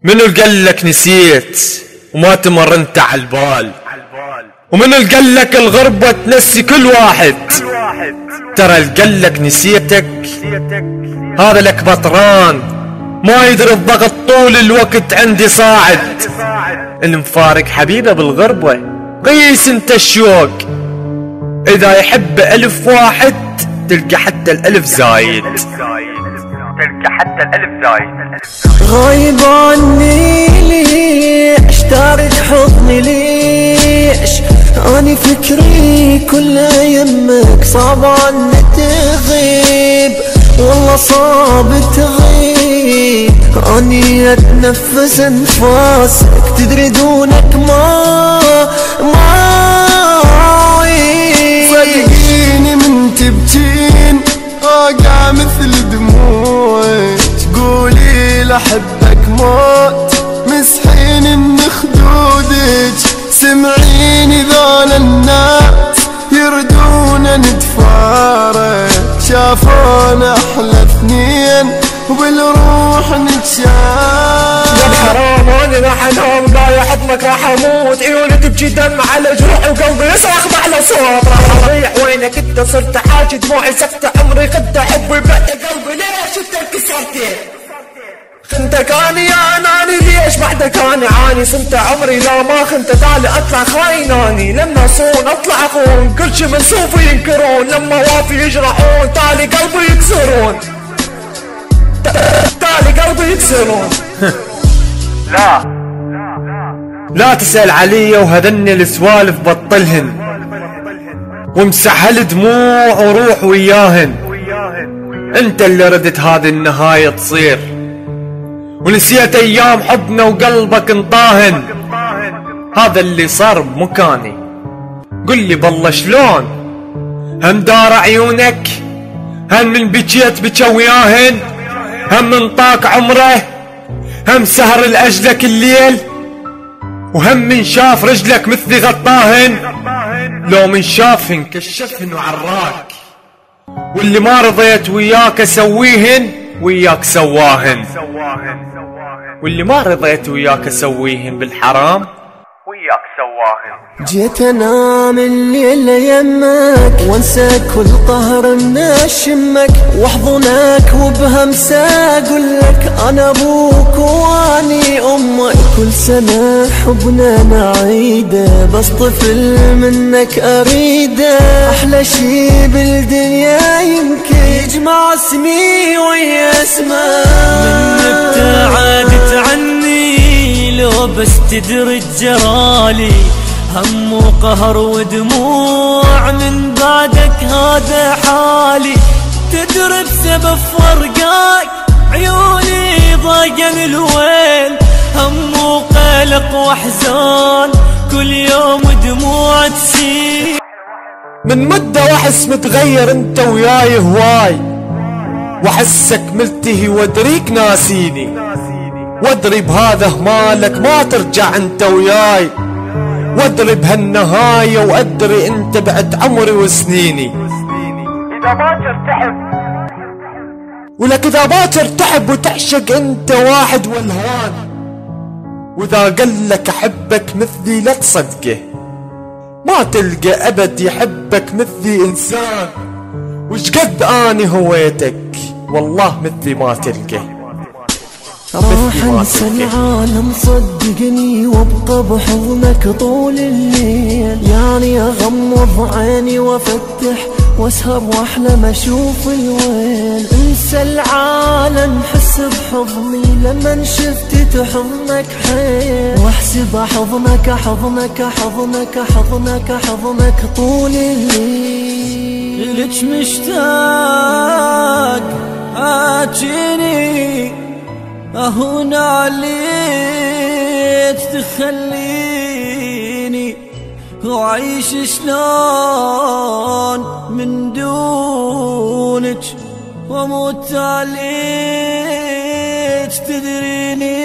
منو قالك نسيت وما تمرنت على البال؟ ومنو قالك الغربة تنسي كل واحد؟ ترى قالك نسيتك هذا لك بطران ما يدري الضغط طول الوقت عندي صاعد. المفارق حبيبه بالغربة قيس انت الشوق، اذا يحب 1000 واحد تلقى حتى ال1000 زايد. غايب عني ليش؟ تارك حضني ليش؟ اني فكري كله يمك، صعب عني تغيب والله صعب تغيب. اني اتنفس انفاسك تدري دونك ما صدقيني من تبكين اقع مثل دموعك، تقولي لحبك موت مسحين من خدودك. سمعيني ذول الناس يردون نتفارق، شافونا احلى اثنين وبالروح نتشارك. يا حرام انا راح انام لا حضنك راح اموت، عيوني تبكي دم على جروح وقلبي يصرخ باعلى صوت. راح اضيع وينك انت صرت حاجة دموعي سكتة عمري خدت حبي بعت قلبي ليش انت انكسرتي؟ خنتك اني يا اناني ليش بعدك اني عاني؟ صنت عمري لا ما خنت تالي اطلع خايناني، لما اصون اطلع اخون كل شي من صوفي ينكرون، لما وافي يجرحون تالي قلبي يكسرون، تالي قلبي يكسرون. لا تسأل علي وهذني السوالف بطلهن، وامسح هالدموع وروح وياهن. انت اللي ردت هذه النهاية تصير، ونسيت ايام حبنا وقلبك انطاهن. هذا اللي صار بمكاني قل لي بالله شلون؟ هم دار عيونك، هم من بكيت بجوياهن، هم من طاق عمره، هم سهر لاجلك الليل، وهم من شاف رجلك مثلي غطاهن. لو من شافهن كشفهن وعراك، واللي ما رضيت وياك اسويهن وياك سواهن، واللي ما رضيت وياك اسويهن بالحرام وياك سواهن. جيت انام الليل يمك وانسى كل قهر من اشمك، واحضنك وبهمسة اقولك انا ابوك واني امك. كل سنة حبنا نعيده، بس طفل منك اريده. احلى شي بالدنيا يمكن يجمع اسمي ويا اسمك. من ابتعدت عني لو بس تدري جرالي، هم وقهر ودموع من بعدك هذا حالي. تدري بسبب فرقاك عيوني ضاقن الويل، هم وقلق واحزان كل يوم دموع تسيل. من مدة واحس متغير انت وياي هواي، واحسك ملتهي وادريك ناسيني، وادري بهذا مالك ما ترجع انت وياي، وادري بهالنهاية وادري انت بعد عمري وسنيني. اذا باكر تحب ولك اذا باكر تحب وتعشق انت واحد والهوان، واذا قلك احبك مثلي لا تصدقه، ما تلقى ابد يحبك مثلي انسان. وش قد اني هويتك والله مثلي ما تلقى. راح انسى العالم صدقني وابقى بحضنك طول الليل، يعني اغمض عيني وافتح واسهر واحلم اشوف الويل. انسى العالم حس بحضني لما شفتي حضنك حيل، واحسب حضنك حضنك حضنك حضنك حضنك طول الليل. لك مشتاق اجيني اهون عليك تخليني وعيش شلون من دونك، واموت عليك تدريني.